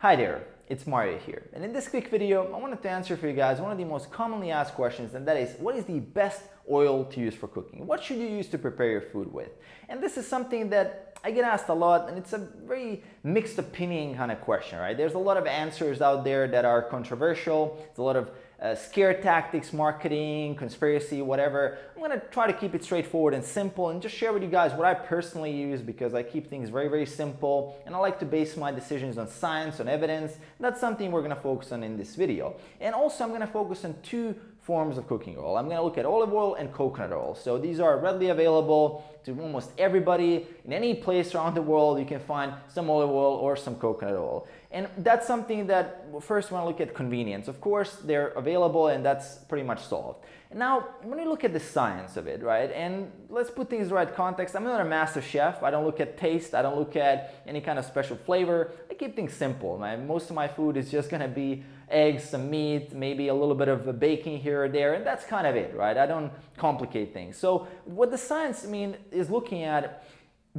Hi there, it's Mario here, and in this quick video I wanted to answer for you guys one of the most commonly asked questions, and that is, what is the best oil to use for cooking? What should you use to prepare your food with? And this is something that I get asked a lot, and it's a very mixed opinion kind of question, right? There's a lot of answers out there that are controversial. There's a lot of scare tactics, marketing, conspiracy, whatever. I'm gonna try to keep it straightforward and simple and just share with you guys what I personally use, because I keep things very, very simple and I like to base my decisions on science, on evidence. That's something we're gonna focus on in this video. And also I'm gonna focus on two forms of cooking oil. I'm gonna look at olive oil and coconut oil. So these are readily available to almost everybody. In any place around the world, you can find some olive oil or some coconut oil. And that's something that, first, when I look at convenience, of course, they're available and that's pretty much solved. And now, when we look at the science of it, right, and let's put things in the right context. I'm not a master chef. I don't look at taste. I don't look at any kind of special flavor. I keep things simple. Most of my food is just gonna be eggs, some meat, maybe a little bit of baking here or there, and that's kind of it, right? I don't complicate things. So what the science is looking at,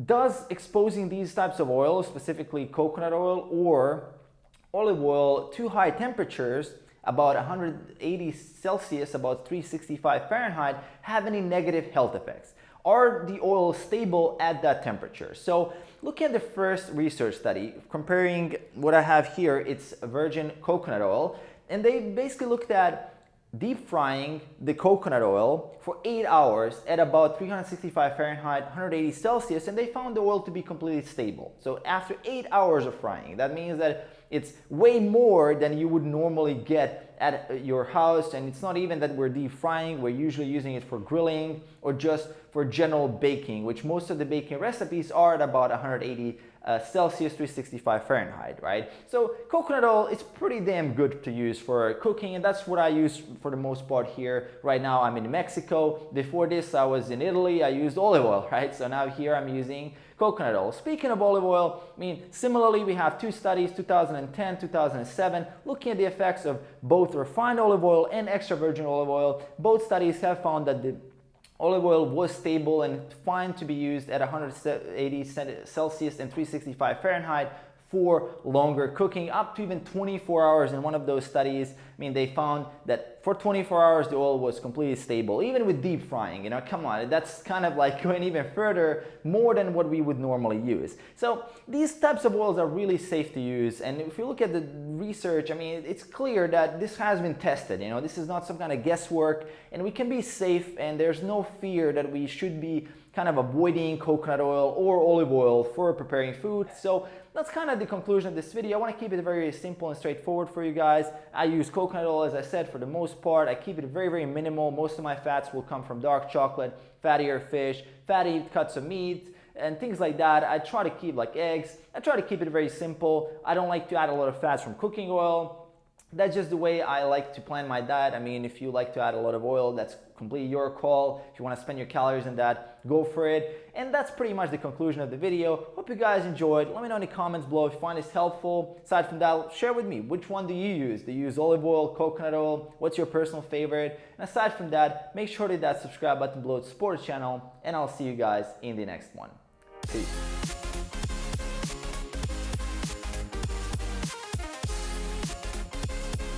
does exposing these types of oils, specifically coconut oil or olive oil, to high temperatures, about 180 Celsius, about 365 Fahrenheit, have any negative health effects? Are the oils stable at that temperature? So look at the first research study comparing what I have here. It's virgin coconut oil, and they basically looked at deep frying the coconut oil for 8 hours at about 365 Fahrenheit, 180 Celsius, and they found the oil to be completely stable. So after 8 hours of frying, that means that it's way more than you would normally get at your house, and it's not even that we're deep frying. We're usually using it for grilling or just for general baking, which most of the baking recipes are at about 180 Celsius, 365 Fahrenheit, right? So coconut oil is pretty damn good to use for cooking, and that's what I use for the most part here. Right now I'm in Mexico. Before this I was in Italy. I used olive oil, right? So now here I'm using coconut oil. Speaking of olive oil, similarly we have two studies, 2010, 2007, looking at the effects of both refined olive oil and extra virgin olive oil. Both studies have found that the olive oil was stable and fine to be used at 180 Celsius and 365 Fahrenheit for longer cooking, up to even 24 hours. In one of those studies, they found that for 24 hours the oil was completely stable, even with deep frying. Come on, that's kind of like going even further, more than what we would normally use. So these types of oils are really safe to use, and if you look at the research, it's clear that this has been tested. This is not some kind of guesswork, and we can be safe, and there's no fear that we should be kind of avoiding coconut oil or olive oil for preparing food. So that's kind of the conclusion of this video. I want to keep it very simple and straightforward for you guys. I use coconut oil, as I said, for the most part. I keep it very, very minimal. Most of my fats will come from dark chocolate, fattier fish, fatty cuts of meat, and things like that. I try to keep, like eggs, I try to keep it very simple. I don't like to add a lot of fats from cooking oil. That's just the way I like to plan my diet. If you like to add a lot of oil, that's completely your call. If you want to spend your calories on that, go for it. And that's pretty much the conclusion of the video. Hope you guys enjoyed. Let me know in the comments below if you find this helpful. Aside from that, share with me, which one do you use? Do you use olive oil, coconut oil? What's your personal favorite? And aside from that, make sure to hit that subscribe button below to support the channel, and I'll see you guys in the next one. Peace.